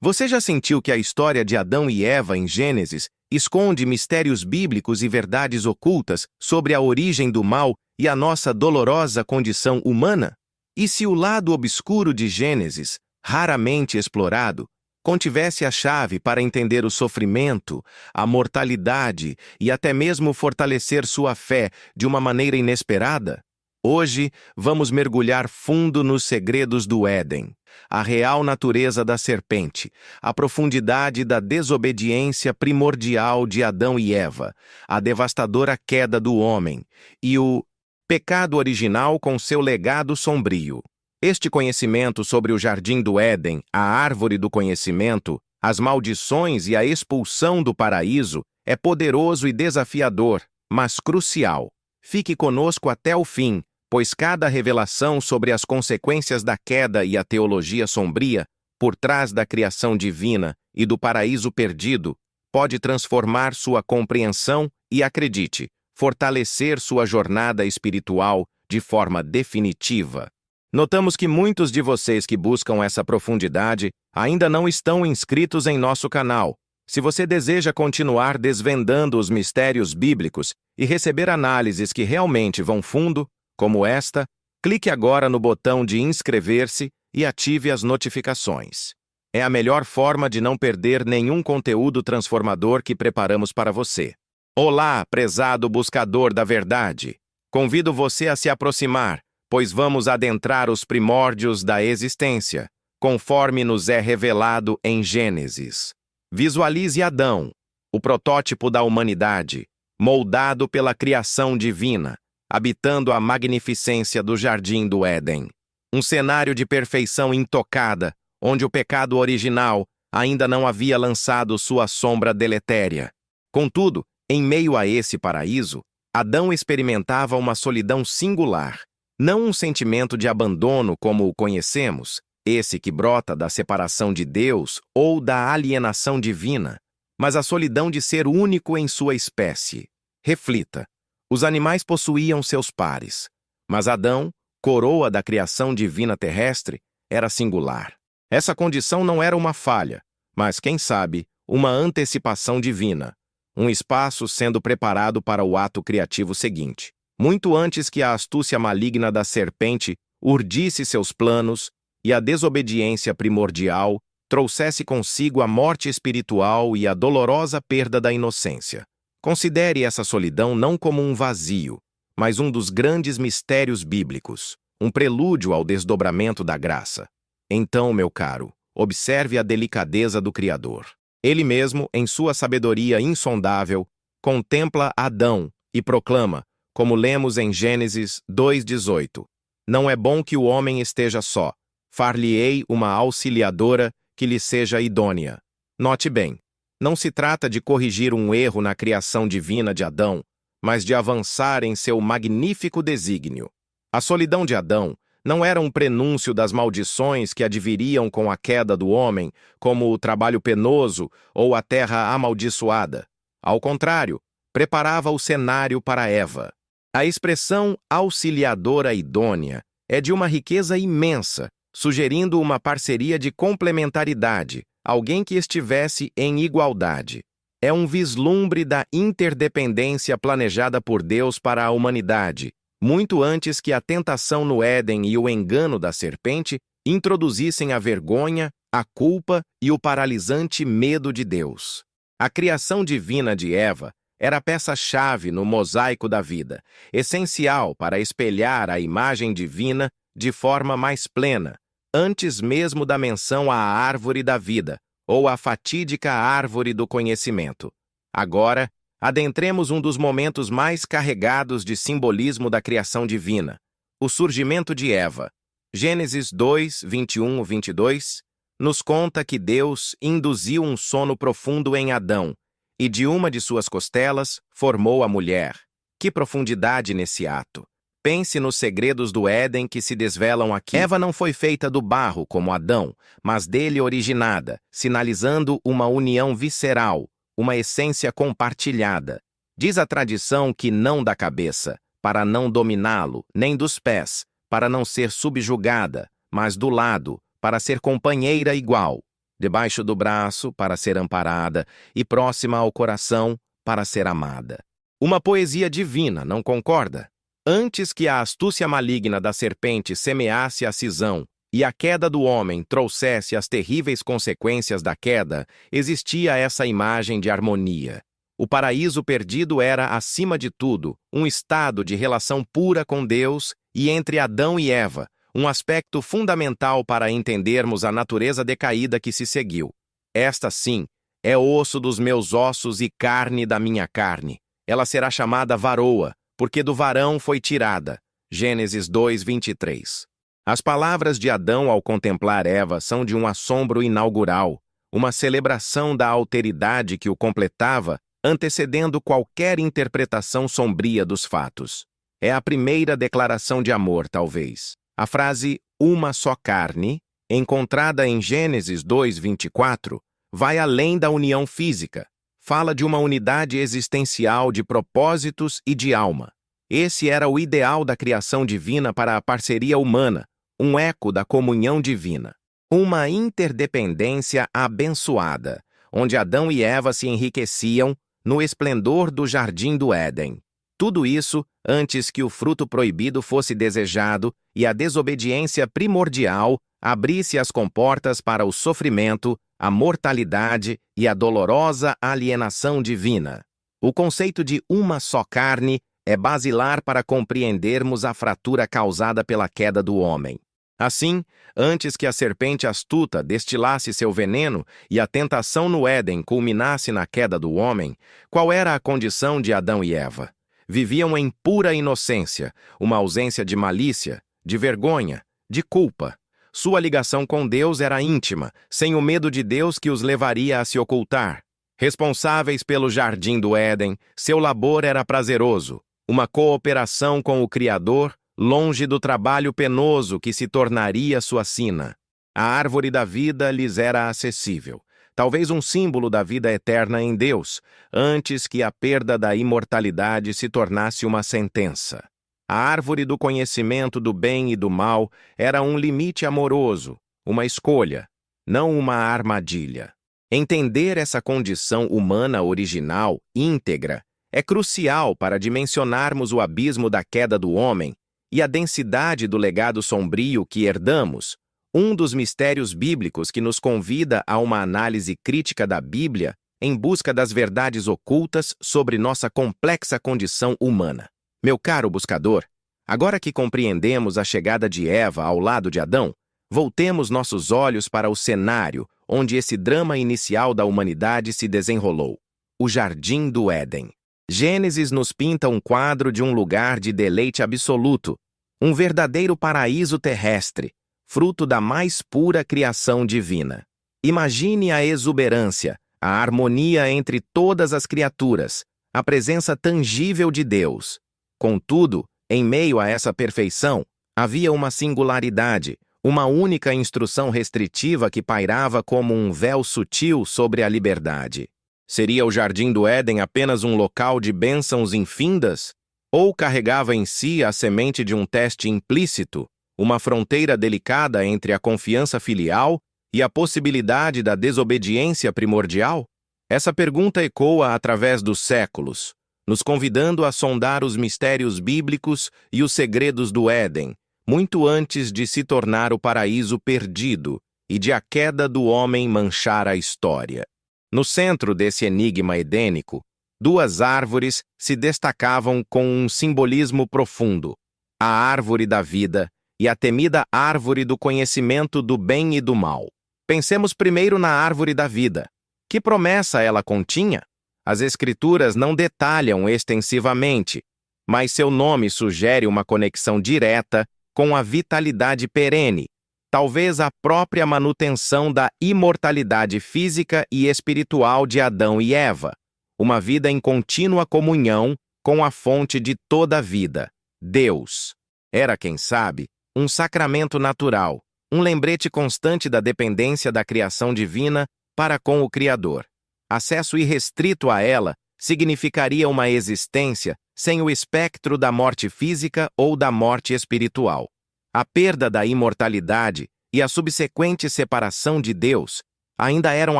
Você já sentiu que a história de Adão e Eva em Gênesis esconde mistérios bíblicos e verdades ocultas sobre a origem do mal e a nossa dolorosa condição humana? E se o lado obscuro de Gênesis, raramente explorado, contivesse a chave para entender o sofrimento, a mortalidade e até mesmo fortalecer sua fé de uma maneira inesperada? Hoje, vamos mergulhar fundo nos segredos do Éden, a real natureza da serpente, a profundidade da desobediência primordial de Adão e Eva, a devastadora queda do homem e o pecado original com seu legado sombrio. Este conhecimento sobre o jardim do Éden, a árvore do conhecimento, as maldições e a expulsão do paraíso é poderoso e desafiador, mas crucial. Fique conosco até o fim, pois cada revelação sobre as consequências da queda e a teologia sombria, por trás da criação divina e do paraíso perdido, pode transformar sua compreensão e, acredite, fortalecer sua jornada espiritual de forma definitiva. Notamos que muitos de vocês que buscam essa profundidade ainda não estão inscritos em nosso canal. Se você deseja continuar desvendando os mistérios bíblicos e receber análises que realmente vão fundo, como esta, clique agora no botão de inscrever-se e ative as notificações. É a melhor forma de não perder nenhum conteúdo transformador que preparamos para você. Olá, prezado buscador da verdade! Convido você a se aproximar, pois vamos adentrar os primórdios da existência, conforme nos é revelado em Gênesis. Visualize Adão, o protótipo da humanidade, moldado pela criação divina, habitando a magnificência do jardim do Éden. Um cenário de perfeição intocada, onde o pecado original ainda não havia lançado sua sombra deletéria. Contudo, em meio a esse paraíso, Adão experimentava uma solidão singular. Não um sentimento de abandono como o conhecemos, esse que brota da separação de Deus ou da alienação divina, mas a solidão de ser único em sua espécie. Reflita. Os animais possuíam seus pares, mas Adão, coroa da criação divina terrestre, era singular. Essa condição não era uma falha, mas, quem sabe, uma antecipação divina, um espaço sendo preparado para o ato criativo seguinte. Muito antes que a astúcia maligna da serpente urdisse seus planos e a desobediência primordial trouxesse consigo a morte espiritual e a dolorosa perda da inocência. Considere essa solidão não como um vazio, mas um dos grandes mistérios bíblicos, um prelúdio ao desdobramento da graça. Então, meu caro, observe a delicadeza do Criador. Ele mesmo, em sua sabedoria insondável, contempla Adão e proclama, como lemos em Gênesis 2:18, não é bom que o homem esteja só, far-lhe-ei uma auxiliadora que lhe seja idônea. Note bem, não se trata de corrigir um erro na criação divina de Adão, mas de avançar em seu magnífico desígnio. A solidão de Adão não era um prenúncio das maldições que adviriam com a queda do homem, como o trabalho penoso ou a terra amaldiçoada. Ao contrário, preparava o cenário para Eva. A expressão auxiliadora idônea é de uma riqueza imensa, sugerindo uma parceria de complementaridade, alguém que estivesse em igualdade. É um vislumbre da interdependência planejada por Deus para a humanidade, muito antes que a tentação no Éden e o engano da serpente introduzissem a vergonha, a culpa e o paralisante medo de Deus. A criação divina de Eva era a peça-chave no mosaico da vida, essencial para espelhar a imagem divina de forma mais plena, antes mesmo da menção à árvore da vida, ou à fatídica árvore do conhecimento. Agora, adentremos um dos momentos mais carregados de simbolismo da criação divina, o surgimento de Eva. Gênesis 2:21-22, nos conta que Deus induziu um sono profundo em Adão, e de uma de suas costelas formou a mulher. Que profundidade nesse ato! Pense nos segredos do Éden que se desvelam aqui. Eva não foi feita do barro como Adão, mas dele originada, sinalizando uma união visceral, uma essência compartilhada. Diz a tradição que não da cabeça, para não dominá-lo, nem dos pés, para não ser subjugada, mas do lado, para ser companheira igual. debaixo do braço para ser amparada e próxima ao coração para ser amada. Uma poesia divina, não concorda? Antes que a astúcia maligna da serpente semeasse a cisão e a queda do homem trouxesse as terríveis consequências da queda, existia essa imagem de harmonia. O paraíso perdido era, acima de tudo, um estado de relação pura com Deus e entre Adão e Eva, um aspecto fundamental para entendermos a natureza decaída que se seguiu. Esta, sim, é osso dos meus ossos e carne da minha carne. Ela será chamada varoa, porque do varão foi tirada. Gênesis 2:23. As palavras de Adão ao contemplar Eva são de um assombro inaugural, uma celebração da alteridade que o completava, antecedendo qualquer interpretação sombria dos fatos. É a primeira declaração de amor, talvez. A frase "uma só carne", encontrada em Gênesis 2:24, vai além da união física. Fala de uma unidade existencial de propósitos e de alma. Esse era o ideal da criação divina para a parceria humana, um eco da comunhão divina. Uma interdependência abençoada, onde Adão e Eva se enriqueciam no esplendor do jardim do Éden. Tudo isso antes que o fruto proibido fosse desejado e a desobediência primordial abrisse as comportas para o sofrimento, a mortalidade e a dolorosa alienação divina. O conceito de uma só carne é basilar para compreendermos a fratura causada pela queda do homem. Assim, antes que a serpente astuta destilasse seu veneno e a tentação no Éden culminasse na queda do homem, qual era a condição de Adão e Eva? Viviam em pura inocência, uma ausência de malícia, de vergonha, de culpa. Sua ligação com Deus era íntima, sem o medo de Deus que os levaria a se ocultar. Responsáveis pelo jardim do Éden, seu labor era prazeroso, uma cooperação com o Criador, longe do trabalho penoso que se tornaria sua sina. A árvore da vida lhes era acessível, talvez um símbolo da vida eterna em Deus, antes que a perda da imortalidade se tornasse uma sentença. A árvore do conhecimento do bem e do mal era um limite amoroso, uma escolha, não uma armadilha. Entender essa condição humana original, íntegra, é crucial para dimensionarmos o abismo da queda do homem e a densidade do legado sombrio que herdamos, um dos mistérios bíblicos que nos convida a uma análise crítica da Bíblia em busca das verdades ocultas sobre nossa complexa condição humana. Meu caro buscador, agora que compreendemos a chegada de Eva ao lado de Adão, voltemos nossos olhos para o cenário onde esse drama inicial da humanidade se desenrolou, o Jardim do Éden. Gênesis nos pinta um quadro de um lugar de deleite absoluto, um verdadeiro paraíso terrestre, fruto da mais pura criação divina. Imagine a exuberância, a harmonia entre todas as criaturas, a presença tangível de Deus. Contudo, em meio a essa perfeição, havia uma singularidade, uma única instrução restritiva que pairava como um véu sutil sobre a liberdade. Seria o Jardim do Éden apenas um local de bênçãos infindas? Ou carregava em si a semente de um teste implícito, uma fronteira delicada entre a confiança filial e a possibilidade da desobediência primordial? Essa pergunta ecoa através dos séculos, nos convidando a sondar os mistérios bíblicos e os segredos do Éden, muito antes de se tornar o paraíso perdido e de a queda do homem manchar a história. No centro desse enigma edênico, duas árvores se destacavam com um simbolismo profundo: a árvore da vida e a temida árvore do conhecimento do bem e do mal. Pensemos primeiro na árvore da vida. Que promessa ela continha? As Escrituras não detalham extensivamente, mas seu nome sugere uma conexão direta com a vitalidade perene, talvez a própria manutenção da imortalidade física e espiritual de Adão e Eva, uma vida em contínua comunhão com a fonte de toda a vida, Deus. Era, quem sabe, um sacramento natural, um lembrete constante da dependência da criação divina para com o Criador. Acesso irrestrito a ela significaria uma existência sem o espectro da morte física ou da morte espiritual. A perda da imortalidade e a subsequente separação de Deus ainda eram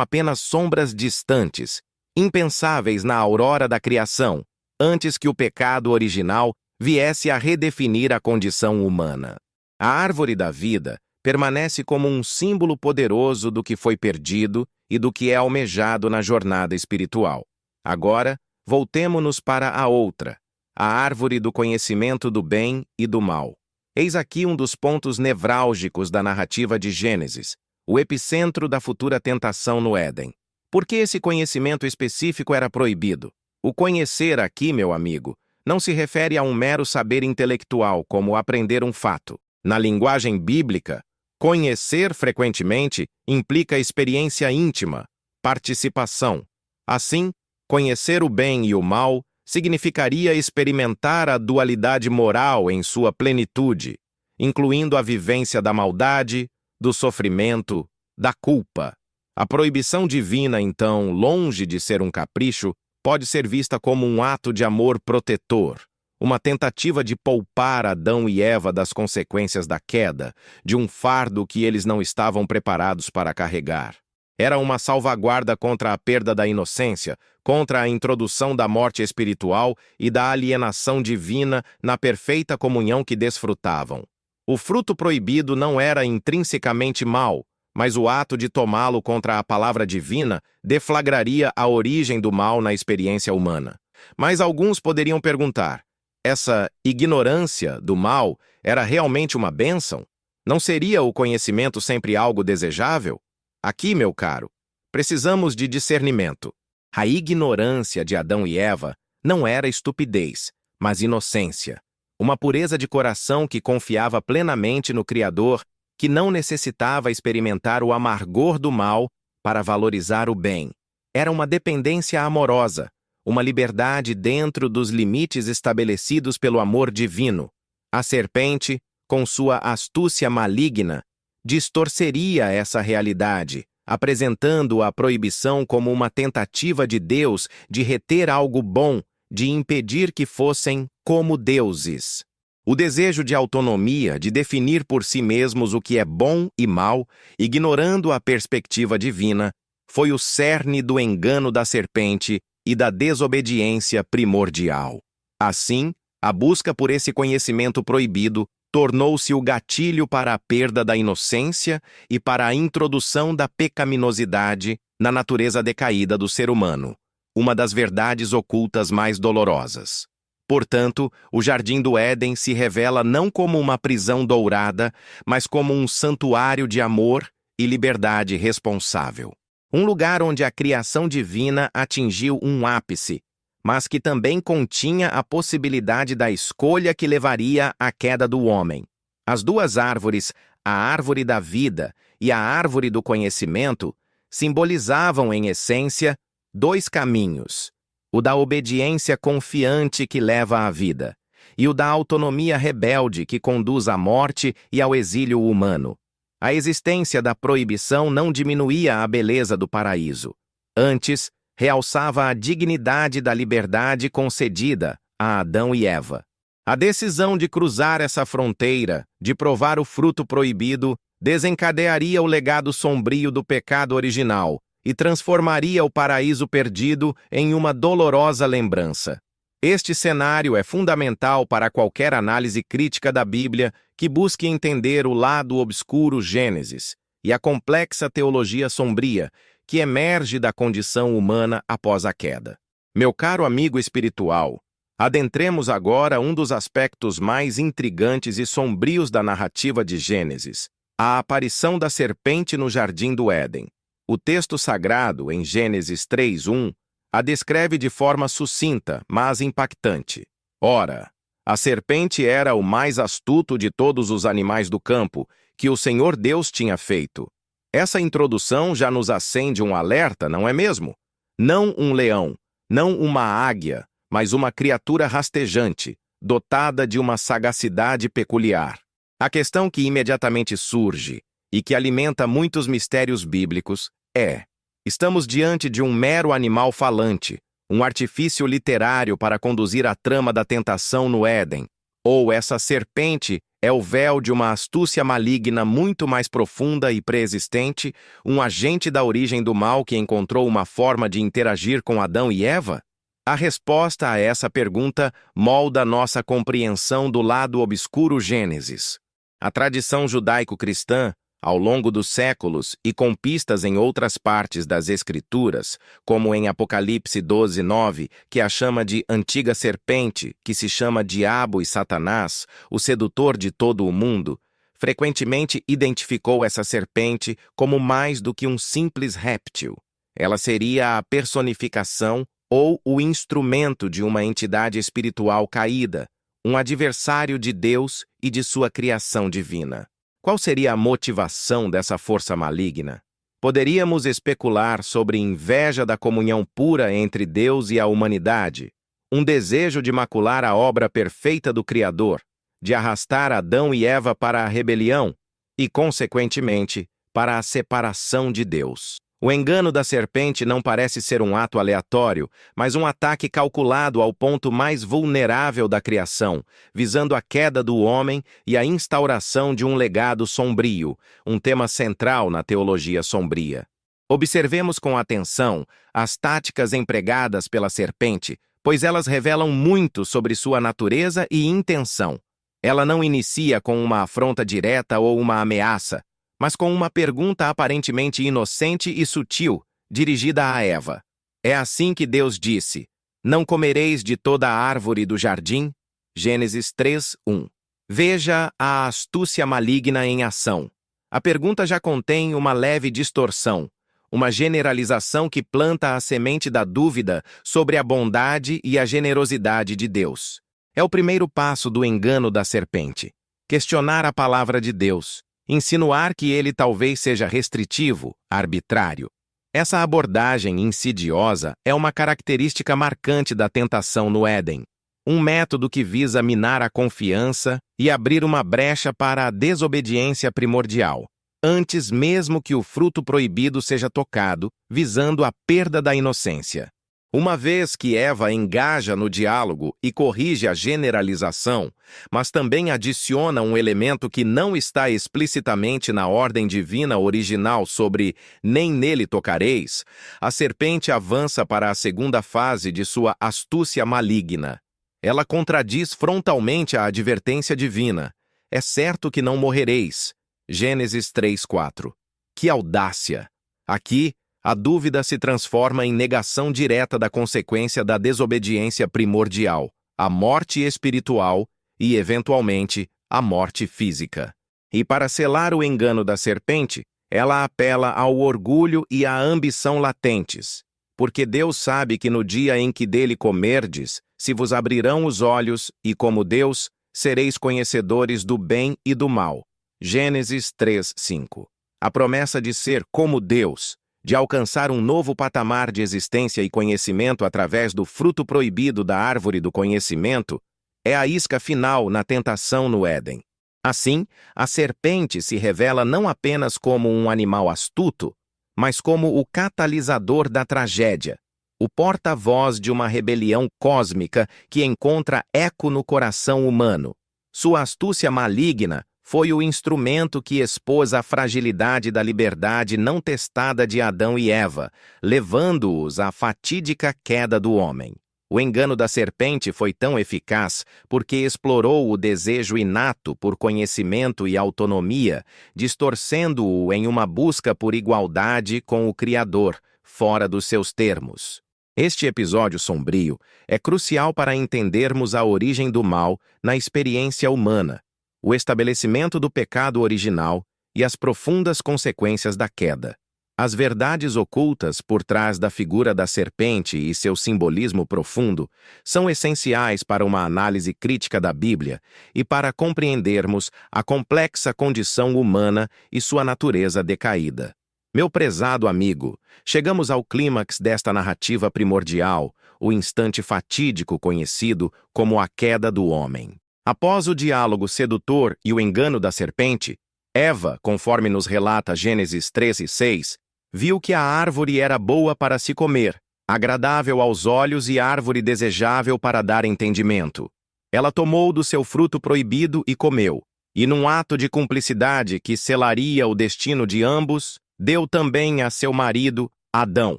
apenas sombras distantes, impensáveis na aurora da criação, antes que o pecado original viesse a redefinir a condição humana. A árvore da vida permanece como um símbolo poderoso do que foi perdido e do que é almejado na jornada espiritual. Agora, voltemo-nos para a outra, a árvore do conhecimento do bem e do mal. Eis aqui um dos pontos nevrálgicos da narrativa de Gênesis, o epicentro da futura tentação no Éden. Por que esse conhecimento específico era proibido? O conhecer aqui, meu amigo, não se refere a um mero saber intelectual, como aprender um fato. Na linguagem bíblica, conhecer frequentemente implica experiência íntima, participação. Assim, conhecer o bem e o mal significaria experimentar a dualidade moral em sua plenitude, incluindo a vivência da maldade, do sofrimento, da culpa. A proibição divina, então, longe de ser um capricho, pode ser vista como um ato de amor protetor, uma tentativa de poupar Adão e Eva das consequências da queda, de um fardo que eles não estavam preparados para carregar. Era uma salvaguarda contra a perda da inocência, contra a introdução da morte espiritual e da alienação divina na perfeita comunhão que desfrutavam. O fruto proibido não era intrinsecamente mau, mas o ato de tomá-lo contra a palavra divina deflagraria a origem do mal na experiência humana. Mas alguns poderiam perguntar: essa ignorância do mal era realmente uma bênção? Não seria o conhecimento sempre algo desejável? Aqui, meu caro, precisamos de discernimento. A ignorância de Adão e Eva não era estupidez, mas inocência. Uma pureza de coração que confiava plenamente no Criador, que não necessitava experimentar o amargor do mal para valorizar o bem. Era uma dependência amorosa, uma liberdade dentro dos limites estabelecidos pelo amor divino. A serpente, com sua astúcia maligna, distorceria essa realidade, apresentando a proibição como uma tentativa de Deus de reter algo bom, de impedir que fossem como deuses. O desejo de autonomia, de definir por si mesmos o que é bom e mal, ignorando a perspectiva divina, foi o cerne do engano da serpente e da desobediência primordial. Assim, a busca por esse conhecimento proibido tornou-se o gatilho para a perda da inocência e para a introdução da pecaminosidade na natureza decaída do ser humano, uma das verdades ocultas mais dolorosas. Portanto, o Jardim do Éden se revela não como uma prisão dourada, mas como um santuário de amor e liberdade responsável. Um lugar onde a criação divina atingiu um ápice, mas que também continha a possibilidade da escolha que levaria à queda do homem. As duas árvores, a árvore da vida e a árvore do conhecimento, simbolizavam, em essência, dois caminhos: o da obediência confiante que leva à vida, e o da autonomia rebelde que conduz à morte e ao exílio humano. A existência da proibição não diminuía a beleza do paraíso. Antes, realçava a dignidade da liberdade concedida a Adão e Eva. A decisão de cruzar essa fronteira, de provar o fruto proibido, desencadearia o legado sombrio do pecado original e transformaria o paraíso perdido em uma dolorosa lembrança. Este cenário é fundamental para qualquer análise crítica da Bíblia que busque entender o lado obscuro Gênesis e a complexa teologia sombria que emerge da condição humana após a queda. Meu caro amigo espiritual, adentremos agora um dos aspectos mais intrigantes e sombrios da narrativa de Gênesis, a aparição da serpente no Jardim do Éden. O texto sagrado, em Gênesis 3:1, a descreve de forma sucinta, mas impactante. Ora, a serpente era o mais astuto de todos os animais do campo que o Senhor Deus tinha feito. Essa introdução já nos acende um alerta, não é mesmo? Não um leão, não uma águia, mas uma criatura rastejante, dotada de uma sagacidade peculiar. A questão que imediatamente surge, e que alimenta muitos mistérios bíblicos, é: estamos diante de um mero animal falante, um artifício literário para conduzir a trama da tentação no Éden, Ou essa serpente é o véu de uma astúcia maligna muito mais profunda e preexistente, um agente da origem do mal que encontrou uma forma de interagir com Adão e Eva? A resposta a essa pergunta molda nossa compreensão do lado obscuro Gênesis. A tradição judaico-cristã, ao longo dos séculos e com pistas em outras partes das Escrituras, como em Apocalipse 12:9, que a chama de antiga serpente, que se chama Diabo e Satanás, o sedutor de todo o mundo, frequentemente identificou essa serpente como mais do que um simples réptil. Ela seria a personificação ou o instrumento de uma entidade espiritual caída, um adversário de Deus e de sua criação divina. Qual seria a motivação dessa força maligna? Poderíamos especular sobre inveja da comunhão pura entre Deus e a humanidade, um desejo de macular a obra perfeita do Criador, de arrastar Adão e Eva para a rebelião e, consequentemente, para a separação de Deus. O engano da serpente não parece ser um ato aleatório, mas um ataque calculado ao ponto mais vulnerável da criação, visando a queda do homem e a instauração de um legado sombrio, um tema central na teologia sombria. Observemos com atenção as táticas empregadas pela serpente, pois elas revelam muito sobre sua natureza e intenção. Ela não inicia com uma afronta direta ou uma ameaça, mas com uma pergunta aparentemente inocente e sutil, dirigida a Eva. É assim que Deus disse: "Não comereis de toda a árvore do jardim?" Gênesis 3:1. Veja a astúcia maligna em ação. A pergunta já contém uma leve distorção, uma generalização que planta a semente da dúvida sobre a bondade e a generosidade de Deus. É o primeiro passo do engano da serpente: questionar a palavra de Deus, insinuar que ele talvez seja restritivo, arbitrário. Essa abordagem insidiosa é uma característica marcante da tentação no Éden, um método que visa minar a confiança e abrir uma brecha para a desobediência primordial, antes mesmo que o fruto proibido seja tocado, visando a perda da inocência. Uma vez que Eva engaja no diálogo e corrige a generalização, mas também adiciona um elemento que não está explicitamente na ordem divina original sobre "nem nele tocareis", a serpente avança para a segunda fase de sua astúcia maligna. Ela contradiz frontalmente a advertência divina: "É certo que não morrereis." Gênesis 3:4. Que audácia! Aqui, a dúvida se transforma em negação direta da consequência da desobediência primordial, a morte espiritual e, eventualmente, a morte física. E para selar o engano da serpente, ela apela ao orgulho e à ambição latentes. Porque Deus sabe que no dia em que dele comerdes, se vos abrirão os olhos, e como Deus, sereis conhecedores do bem e do mal. Gênesis 3:5. A promessa de ser como Deus, de alcançar um novo patamar de existência e conhecimento através do fruto proibido da árvore do conhecimento, é a isca final na tentação no Éden. Assim, a serpente se revela não apenas como um animal astuto, mas como o catalisador da tragédia, o porta-voz de uma rebelião cósmica que encontra eco no coração humano. Sua astúcia maligna foi o instrumento que expôs a fragilidade da liberdade não testada de Adão e Eva, levando-os à fatídica queda do homem. O engano da serpente foi tão eficaz porque explorou o desejo inato por conhecimento e autonomia, distorcendo-o em uma busca por igualdade com o Criador, fora dos seus termos. Este episódio sombrio é crucial para entendermos a origem do mal na experiência humana, o estabelecimento do pecado original e as profundas consequências da queda. As verdades ocultas por trás da figura da serpente e seu simbolismo profundo são essenciais para uma análise crítica da Bíblia e para compreendermos a complexa condição humana e sua natureza decaída. Meu prezado amigo, chegamos ao clímax desta narrativa primordial, o instante fatídico conhecido como a queda do homem. Após o diálogo sedutor e o engano da serpente, Eva, conforme nos relata Gênesis 3:6, viu que a árvore era boa para se comer, agradável aos olhos e árvore desejável para dar entendimento. Ela tomou do seu fruto proibido e comeu, e num ato de cumplicidade que selaria o destino de ambos, deu também a seu marido, Adão.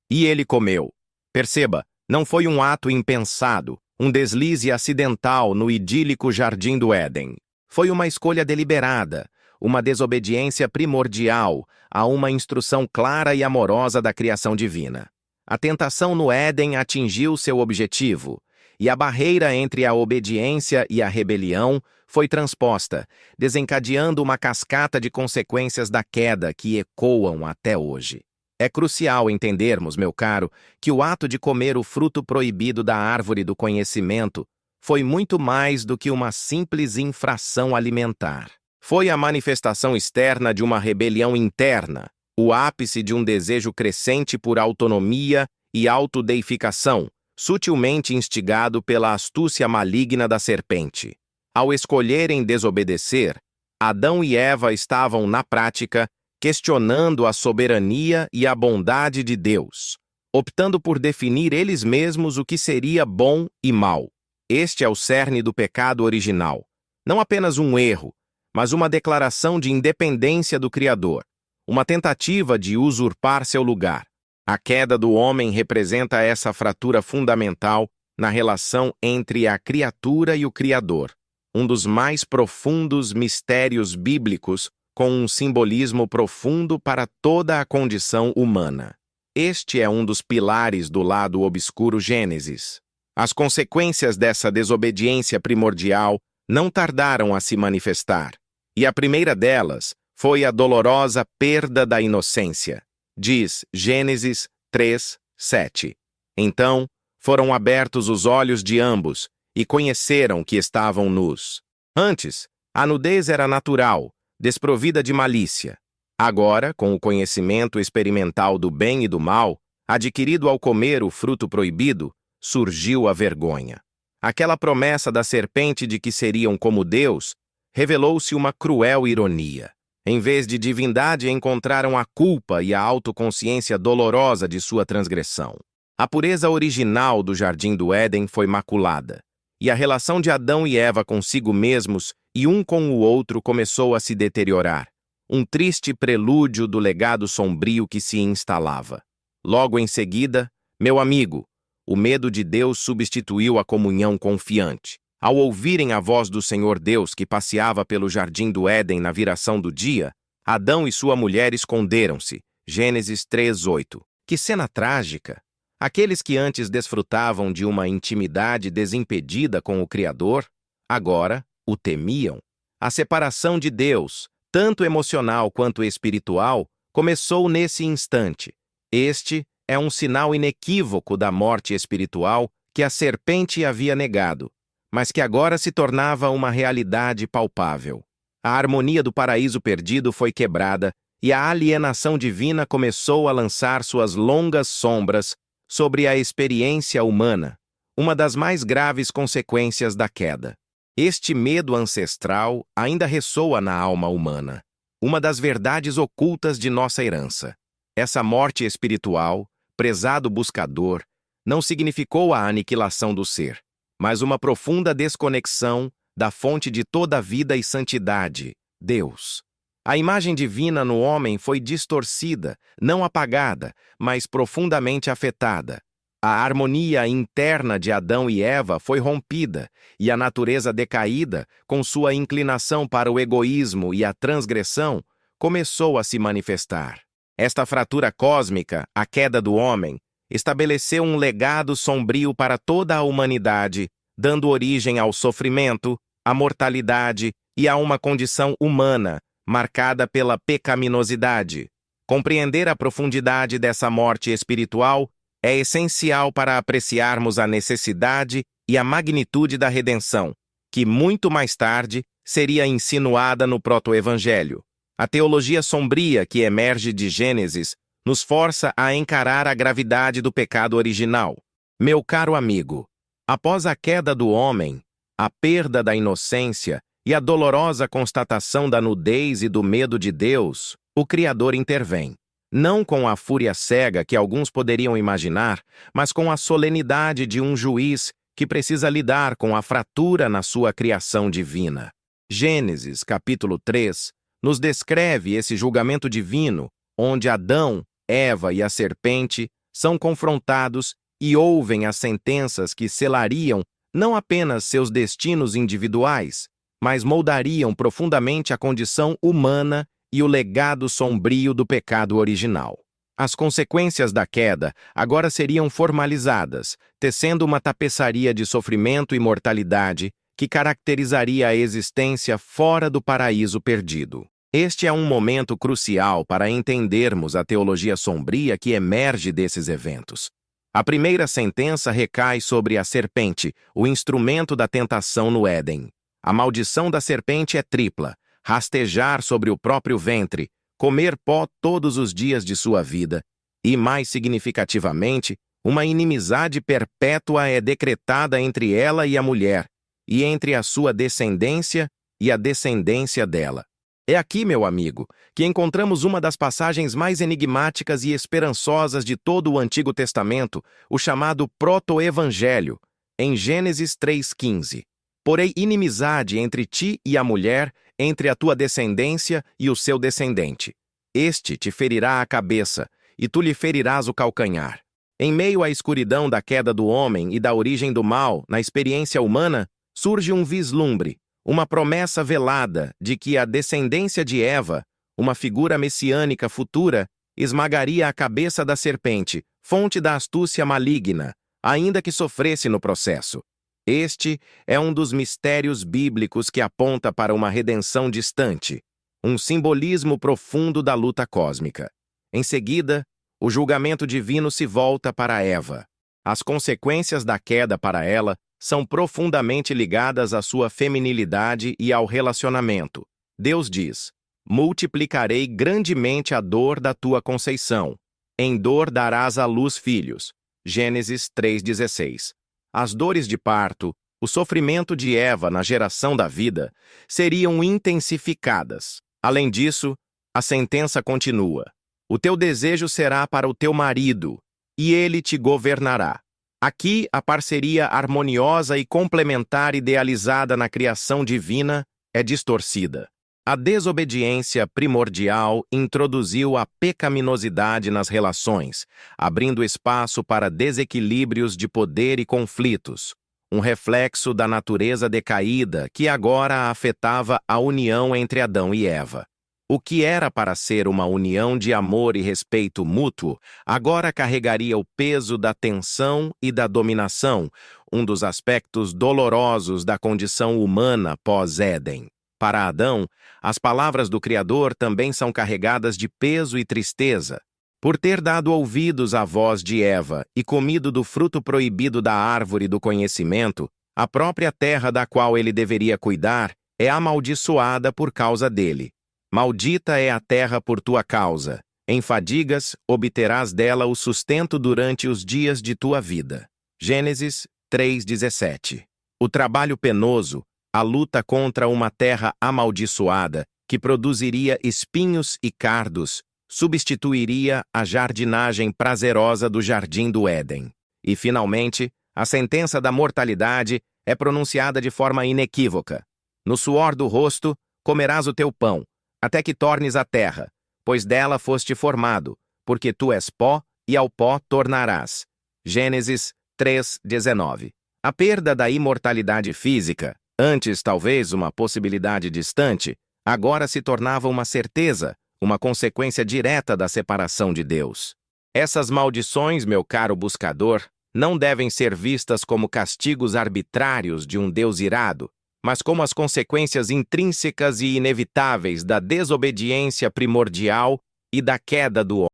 E ele comeu. Perceba, não foi um ato impensado, um deslize acidental no idílico jardim do Éden. Foi uma escolha deliberada, uma desobediência primordial a uma instrução clara e amorosa da criação divina. A tentação no Éden atingiu seu objetivo, e a barreira entre a obediência e a rebelião foi transposta, desencadeando uma cascata de consequências da queda que ecoam até hoje. É crucial entendermos, meu caro, que o ato de comer o fruto proibido da árvore do conhecimento foi muito mais do que uma simples infração alimentar. Foi a manifestação externa de uma rebelião interna, o ápice de um desejo crescente por autonomia e autodeificação, sutilmente instigado pela astúcia maligna da serpente. Ao escolherem desobedecer, Adão e Eva estavam, na prática, questionando a soberania e a bondade de Deus, optando por definir eles mesmos o que seria bom e mal. Este é o cerne do pecado original. Não apenas um erro, mas uma declaração de independência do Criador, uma tentativa de usurpar seu lugar. A queda do homem representa essa fratura fundamental na relação entre a criatura e o Criador, um dos mais profundos mistérios bíblicos, com um simbolismo profundo para toda a condição humana. Este é um dos pilares do lado obscuro Gênesis. As consequências dessa desobediência primordial não tardaram a se manifestar, e a primeira delas foi a dolorosa perda da inocência. Diz Gênesis 3, 7. Então, foram abertos os olhos de ambos e conheceram que estavam nus. Antes, a nudez era natural, desprovida de malícia. Agora, com o conhecimento experimental do bem e do mal, adquirido ao comer o fruto proibido, surgiu a vergonha. Aquela promessa da serpente de que seriam como Deus, revelou-se uma cruel ironia. Em vez de divindade, encontraram a culpa e a autoconsciência dolorosa de sua transgressão. A pureza original do jardim do Éden foi maculada, e a relação de Adão e Eva consigo mesmos e um com o outro começou a se deteriorar, um triste prelúdio do legado sombrio que se instalava. Logo em seguida, meu amigo, o medo de Deus substituiu a comunhão confiante. Ao ouvirem a voz do Senhor Deus que passeava pelo jardim do Éden na viração do dia, Adão e sua mulher esconderam-se. Gênesis 3:8. Que cena trágica! Aqueles que antes desfrutavam de uma intimidade desimpedida com o Criador, agora o temiam. A separação de Deus, tanto emocional quanto espiritual, começou nesse instante. Este é um sinal inequívoco da morte espiritual que a serpente havia negado, mas que agora se tornava uma realidade palpável. A harmonia do paraíso perdido foi quebrada e a alienação divina começou a lançar suas longas sombras sobre a experiência humana, uma das mais graves consequências da queda. Este medo ancestral ainda ressoa na alma humana, uma das verdades ocultas de nossa herança. Essa morte espiritual, prezado buscador, não significou a aniquilação do ser, mas uma profunda desconexão da fonte de toda a vida e santidade, Deus. A imagem divina no homem foi distorcida, não apagada, mas profundamente afetada. A harmonia interna de Adão e Eva foi rompida, e a natureza decaída, com sua inclinação para o egoísmo e a transgressão, começou a se manifestar. Esta fratura cósmica, a queda do homem, estabeleceu um legado sombrio para toda a humanidade, dando origem ao sofrimento, à mortalidade e a uma condição humana, marcada pela pecaminosidade. Compreender a profundidade dessa morte espiritual é essencial para apreciarmos a necessidade e a magnitude da redenção, que muito mais tarde seria insinuada no proto-evangelho. A teologia sombria que emerge de Gênesis nos força a encarar a gravidade do pecado original. Meu caro amigo, após a queda do homem, a perda da inocência e a dolorosa constatação da nudez e do medo de Deus, o Criador intervém. Não com a fúria cega que alguns poderiam imaginar, mas com a solenidade de um juiz que precisa lidar com a fratura na sua criação divina. Gênesis, capítulo 3, nos descreve esse julgamento divino, onde Adão, Eva e a serpente são confrontados e ouvem as sentenças que selariam não apenas seus destinos individuais, mas moldariam profundamente a condição humana e o legado sombrio do pecado original. As consequências da queda agora seriam formalizadas, tecendo uma tapeçaria de sofrimento e mortalidade que caracterizaria a existência fora do paraíso perdido. Este é um momento crucial para entendermos a teologia sombria que emerge desses eventos. A primeira sentença recai sobre a serpente, o instrumento da tentação no Éden. A maldição da serpente é tripla: rastejar sobre o próprio ventre, comer pó todos os dias de sua vida, e, mais significativamente, uma inimizade perpétua é decretada entre ela e a mulher, e entre a sua descendência e a descendência dela. É aqui, meu amigo, que encontramos uma das passagens mais enigmáticas e esperançosas de todo o Antigo Testamento, o chamado proto-evangelho, em Gênesis 3,15. Porém, inimizade entre ti e a mulher, entre a tua descendência e o seu descendente. Este te ferirá a cabeça, e tu lhe ferirás o calcanhar. Em meio à escuridão da queda do homem e da origem do mal na experiência humana, surge um vislumbre, uma promessa velada de que a descendência de Eva, uma figura messiânica futura, esmagaria a cabeça da serpente, fonte da astúcia maligna, ainda que sofresse no processo. Este é um dos mistérios bíblicos que aponta para uma redenção distante, um simbolismo profundo da luta cósmica. Em seguida, o julgamento divino se volta para Eva. As consequências da queda para ela são profundamente ligadas à sua feminilidade e ao relacionamento. Deus diz: multiplicarei grandemente a dor da tua conceição. Em dor darás à luz filhos. Gênesis 3,16. As dores de parto, o sofrimento de Eva na geração da vida, seriam intensificadas. Além disso, a sentença continua: o teu desejo será para o teu marido, e ele te governará. Aqui, a parceria harmoniosa e complementar idealizada na criação divina é distorcida. A desobediência primordial introduziu a pecaminosidade nas relações, abrindo espaço para desequilíbrios de poder e conflitos, um reflexo da natureza decaída que agora afetava a união entre Adão e Eva. O que era para ser uma união de amor e respeito mútuo, agora carregaria o peso da tensão e da dominação, um dos aspectos dolorosos da condição humana pós-Éden. Para Adão, as palavras do Criador também são carregadas de peso e tristeza. Por ter dado ouvidos à voz de Eva e comido do fruto proibido da árvore do conhecimento, a própria terra da qual ele deveria cuidar é amaldiçoada por causa dele. Maldita é a terra por tua causa. Em fadigas obterás dela o sustento durante os dias de tua vida. Gênesis 3,17. O trabalho penoso, a luta contra uma terra amaldiçoada, que produziria espinhos e cardos, substituiria a jardinagem prazerosa do jardim do Éden. E, finalmente, a sentença da mortalidade é pronunciada de forma inequívoca. No suor do rosto comerás o teu pão, até que tornes a terra, pois dela foste formado, porque tu és pó e ao pó tornarás. Gênesis 3,19. A perda da imortalidade física, antes talvez uma possibilidade distante, agora se tornava uma certeza, uma consequência direta da separação de Deus. Essas maldições, meu caro buscador, não devem ser vistas como castigos arbitrários de um Deus irado, mas como as consequências intrínsecas e inevitáveis da desobediência primordial e da queda do homem.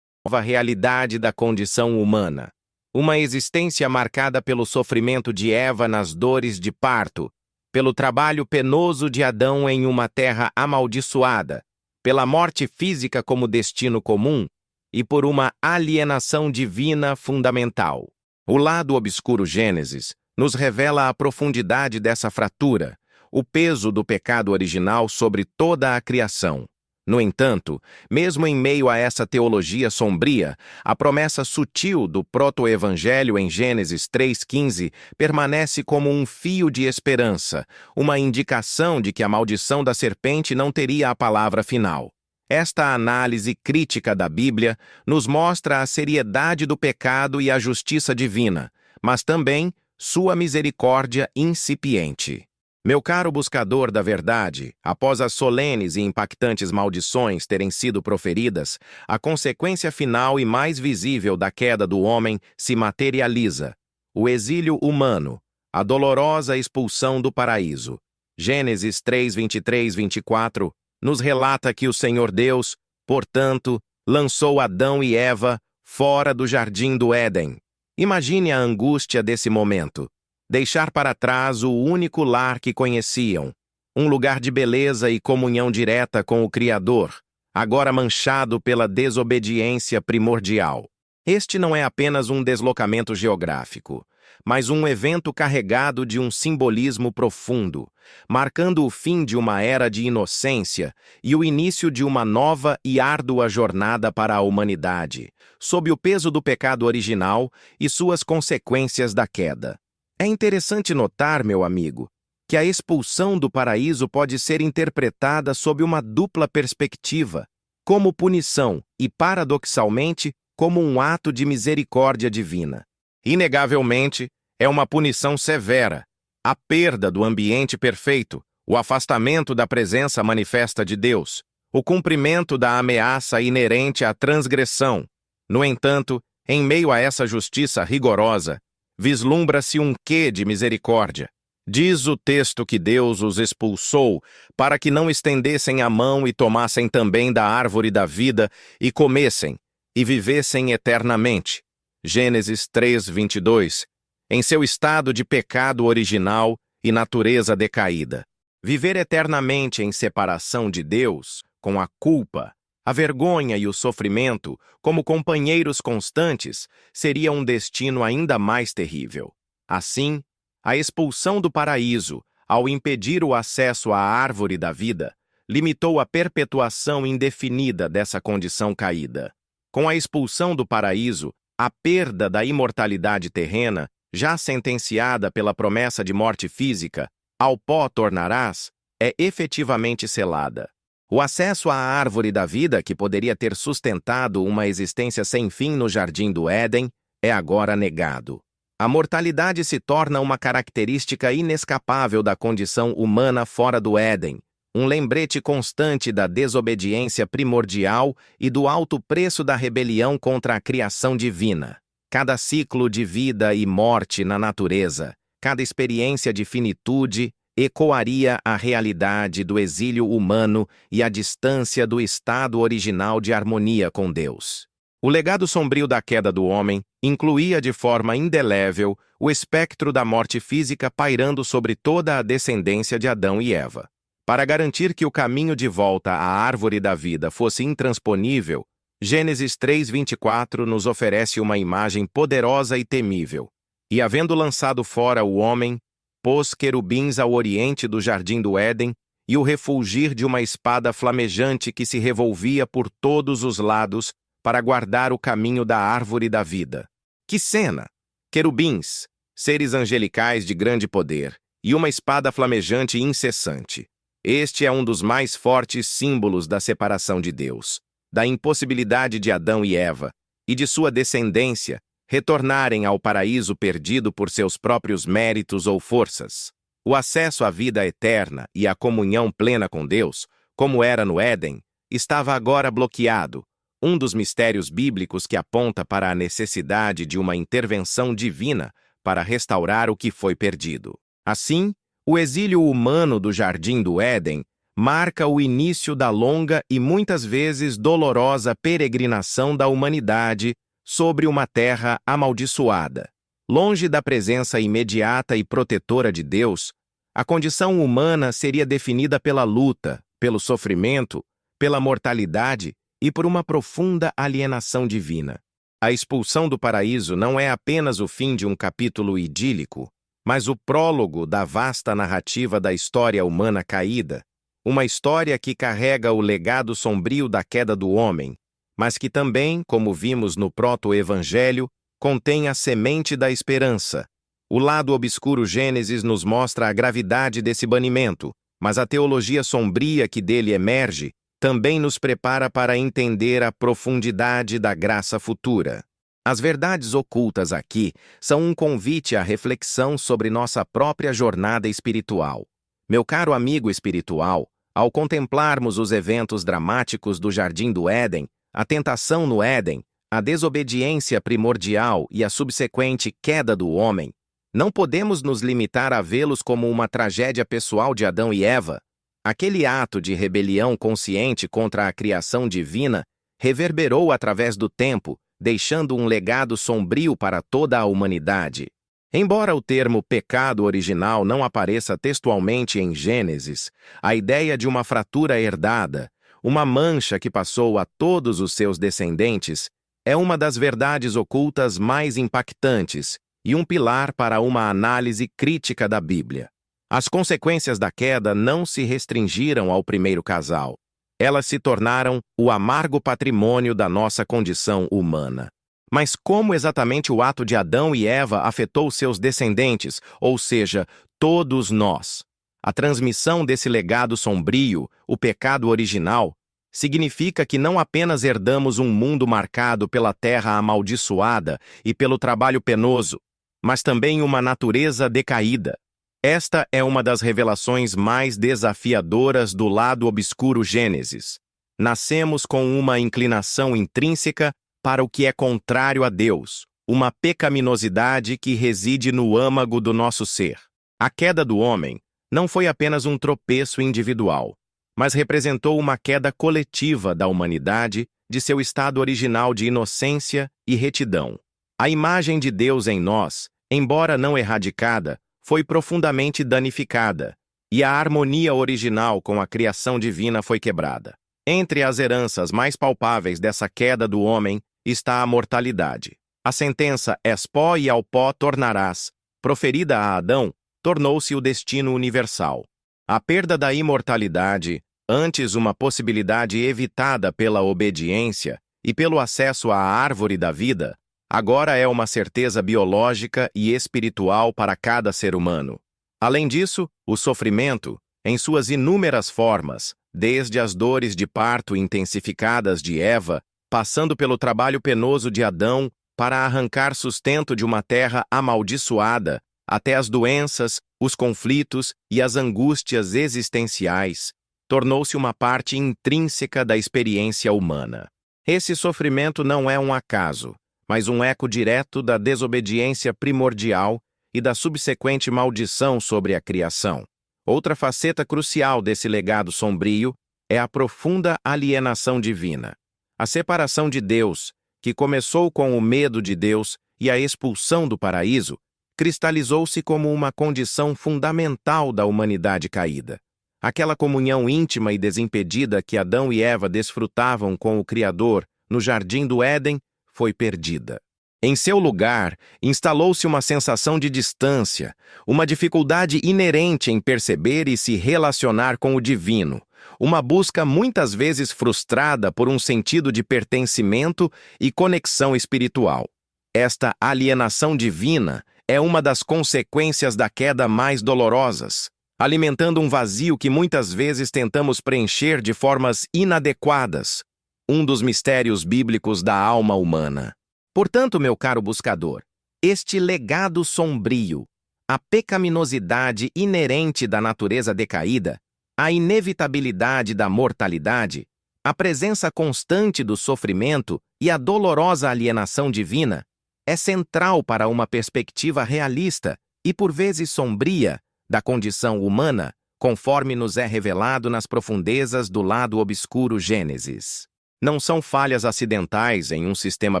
Nova realidade da condição humana. Uma existência marcada pelo sofrimento de Eva nas dores de parto, pelo trabalho penoso de Adão em uma terra amaldiçoada, pela morte física como destino comum e por uma alienação divina fundamental. O lado obscuro Gênesis nos revela a profundidade dessa fratura, o peso do pecado original sobre toda a criação. No entanto, mesmo em meio a essa teologia sombria, a promessa sutil do proto-evangelho em Gênesis 3,15 permanece como um fio de esperança, uma indicação de que a maldição da serpente não teria a palavra final. Esta análise crítica da Bíblia nos mostra a seriedade do pecado e a justiça divina, mas também sua misericórdia incipiente. Meu caro buscador da verdade, após as solenes e impactantes maldições terem sido proferidas, a consequência final e mais visível da queda do homem se materializa: o exílio humano, a dolorosa expulsão do paraíso. Gênesis 3, 23, 24 nos relata que o Senhor Deus, portanto, lançou Adão e Eva fora do jardim do Éden. Imagine a angústia desse momento. Deixar para trás o único lar que conheciam, um lugar de beleza e comunhão direta com o Criador, agora manchado pela desobediência primordial. Este não é apenas um deslocamento geográfico, mas um evento carregado de um simbolismo profundo, marcando o fim de uma era de inocência e o início de uma nova e árdua jornada para a humanidade, sob o peso do pecado original e suas consequências da queda. É interessante notar, meu amigo, que a expulsão do paraíso pode ser interpretada sob uma dupla perspectiva, como punição e, paradoxalmente, como um ato de misericórdia divina. Inegavelmente, é uma punição severa, a perda do ambiente perfeito, o afastamento da presença manifesta de Deus, o cumprimento da ameaça inerente à transgressão. No entanto, em meio a essa justiça rigorosa, vislumbra-se um quê de misericórdia. Diz o texto que Deus os expulsou para que não estendessem a mão e tomassem também da árvore da vida e comessem, e vivessem eternamente. Gênesis 3, 22. Em seu estado de pecado original e natureza decaída. Viver eternamente em separação de Deus, com a culpa, a vergonha e o sofrimento, como companheiros constantes, seria um destino ainda mais terrível. Assim, a expulsão do paraíso, ao impedir o acesso à árvore da vida, limitou a perpetuação indefinida dessa condição caída. Com a expulsão do paraíso, a perda da imortalidade terrena, já sentenciada pela promessa de morte física, ao pó tornarás, é efetivamente selada. O acesso à árvore da vida, que poderia ter sustentado uma existência sem fim no jardim do Éden, é agora negado. A mortalidade se torna uma característica inescapável da condição humana fora do Éden, um lembrete constante da desobediência primordial e do alto preço da rebelião contra a criação divina. Cada ciclo de vida e morte na natureza, cada experiência de finitude, ecoaria a realidade do exílio humano e a distância do estado original de harmonia com Deus. O legado sombrio da queda do homem incluía de forma indelével o espectro da morte física pairando sobre toda a descendência de Adão e Eva. Para garantir que o caminho de volta à árvore da vida fosse intransponível, Gênesis 3:24 nos oferece uma imagem poderosa e temível. E havendo lançado fora o homem, pôs querubins ao oriente do jardim do Éden e o refulgir de uma espada flamejante que se revolvia por todos os lados para guardar o caminho da árvore da vida. Que cena! Querubins, seres angelicais de grande poder, e uma espada flamejante e incessante. Este é um dos mais fortes símbolos da separação de Deus, da impossibilidade de Adão e Eva, e de sua descendência, retornarem ao paraíso perdido por seus próprios méritos ou forças. O acesso à vida eterna e à comunhão plena com Deus, como era no Éden, estava agora bloqueado, um dos mistérios bíblicos que aponta para a necessidade de uma intervenção divina para restaurar o que foi perdido. Assim, o exílio humano do jardim do Éden marca o início da longa e muitas vezes dolorosa peregrinação da humanidade sobre uma terra amaldiçoada. Longe da presença imediata e protetora de Deus, a condição humana seria definida pela luta, pelo sofrimento, pela mortalidade e por uma profunda alienação divina. A expulsão do paraíso não é apenas o fim de um capítulo idílico, mas o prólogo da vasta narrativa da história humana caída, Uma história que carrega o legado sombrio da queda do homem, mas que também, como vimos no proto-evangelho, contém a semente da esperança. O lado obscuro Gênesis nos mostra a gravidade desse banimento, mas a teologia sombria que dele emerge também nos prepara para entender a profundidade da graça futura. As verdades ocultas aqui são um convite à reflexão sobre nossa própria jornada espiritual. Meu caro amigo espiritual, ao contemplarmos os eventos dramáticos do Jardim do Éden, a tentação no Éden, a desobediência primordial e a subsequente queda do homem, não podemos nos limitar a vê-los como uma tragédia pessoal de Adão e Eva. Aquele ato de rebelião consciente contra a criação divina reverberou através do tempo, deixando um legado sombrio para toda a humanidade. Embora o termo pecado original não apareça textualmente em Gênesis, a ideia de uma fratura herdada, uma mancha que passou a todos os seus descendentes, é uma das verdades ocultas mais impactantes e um pilar para uma análise crítica da Bíblia. As consequências da queda não se restringiram ao primeiro casal. Elas se tornaram o amargo patrimônio da nossa condição humana. Mas como exatamente o ato de Adão e Eva afetou seus descendentes, ou seja, todos nós? A transmissão desse legado sombrio, o pecado original, significa que não apenas herdamos um mundo marcado pela terra amaldiçoada e pelo trabalho penoso, mas também uma natureza decaída. Esta é uma das revelações mais desafiadoras do lado obscuro Gênesis. Nascemos com uma inclinação intrínseca para o que é contrário a Deus, uma pecaminosidade que reside no âmago do nosso ser. A queda do homem não foi apenas um tropeço individual, mas representou uma queda coletiva da humanidade de seu estado original de inocência e retidão. A imagem de Deus em nós, embora não erradicada, foi profundamente danificada, e a harmonia original com a criação divina foi quebrada. Entre as heranças mais palpáveis dessa queda do homem está a mortalidade. A sentença "és pó e ao pó tornarás", proferida a Adão, tornou-se o destino universal. A perda da imortalidade, antes uma possibilidade evitada pela obediência e pelo acesso à árvore da vida, agora é uma certeza biológica e espiritual para cada ser humano. Além disso, o sofrimento, em suas inúmeras formas, desde as dores de parto intensificadas de Eva, passando pelo trabalho penoso de Adão para arrancar sustento de uma terra amaldiçoada, até as doenças, os conflitos e as angústias existenciais, tornou-se uma parte intrínseca da experiência humana. Esse sofrimento não é um acaso, mas um eco direto da desobediência primordial e da subsequente maldição sobre a criação. Outra faceta crucial desse legado sombrio é a profunda alienação divina. A separação de Deus, que começou com o medo de Deus e a expulsão do paraíso, cristalizou-se como uma condição fundamental da humanidade caída. Aquela comunhão íntima e desimpedida que Adão e Eva desfrutavam com o Criador no Jardim do Éden foi perdida. Em seu lugar, instalou-se uma sensação de distância, uma dificuldade inerente em perceber e se relacionar com o divino, uma busca muitas vezes frustrada por um sentido de pertencimento e conexão espiritual. Esta alienação divina é uma das consequências da queda mais dolorosas, alimentando um vazio que muitas vezes tentamos preencher de formas inadequadas, um dos mistérios bíblicos da alma humana. Portanto, meu caro buscador, este legado sombrio, a pecaminosidade inerente da natureza decaída, a inevitabilidade da mortalidade, a presença constante do sofrimento e a dolorosa alienação divina, é central para uma perspectiva realista e, por vezes sombria, da condição humana, conforme nos é revelado nas profundezas do lado obscuro Gênesis. Não são falhas acidentais em um sistema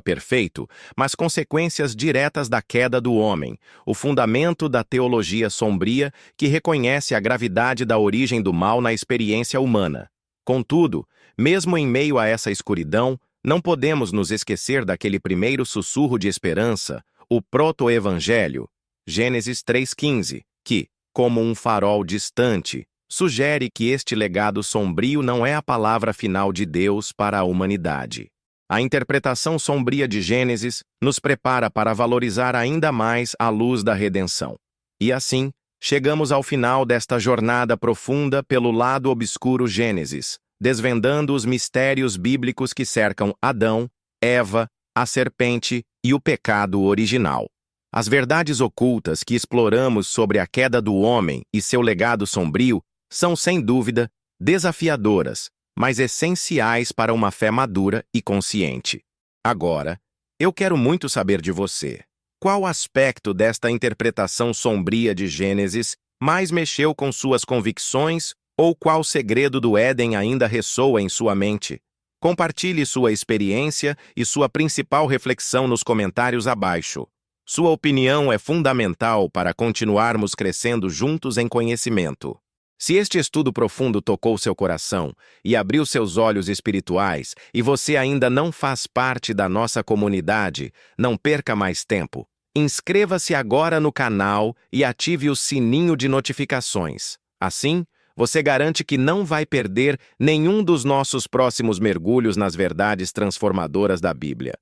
perfeito, mas consequências diretas da queda do homem, o fundamento da teologia sombria que reconhece a gravidade da origem do mal na experiência humana. Contudo, mesmo em meio a essa escuridão, não podemos nos esquecer daquele primeiro sussurro de esperança, o proto-evangelho, Gênesis 3,15, que, como um farol distante, sugere que este legado sombrio não é a palavra final de Deus para a humanidade. A interpretação sombria de Gênesis nos prepara para valorizar ainda mais a luz da redenção. E assim, chegamos ao final desta jornada profunda pelo lado obscuro Gênesis, desvendando os mistérios bíblicos que cercam Adão, Eva, a serpente e o pecado original. As verdades ocultas que exploramos sobre a queda do homem e seu legado sombrio são, sem dúvida, desafiadoras, mas essenciais para uma fé madura e consciente. Agora, eu quero muito saber de você. Qual aspecto desta interpretação sombria de Gênesis mais mexeu com suas convicções ou qual segredo do Éden ainda ressoa em sua mente? Compartilhe sua experiência e sua principal reflexão nos comentários abaixo. Sua opinião é fundamental para continuarmos crescendo juntos em conhecimento. Se este estudo profundo tocou seu coração e abriu seus olhos espirituais e você ainda não faz parte da nossa comunidade, não perca mais tempo. Inscreva-se agora no canal e ative o sininho de notificações. Assim, você garante que não vai perder nenhum dos nossos próximos mergulhos nas verdades transformadoras da Bíblia.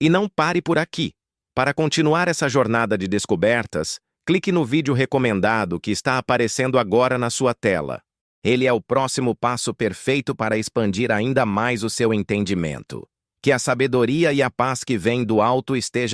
E não pare por aqui. Para continuar essa jornada de descobertas, clique no vídeo recomendado que está aparecendo agora na sua tela. Ele é o próximo passo perfeito para expandir ainda mais o seu entendimento. Que a sabedoria e a paz que vem do alto estejam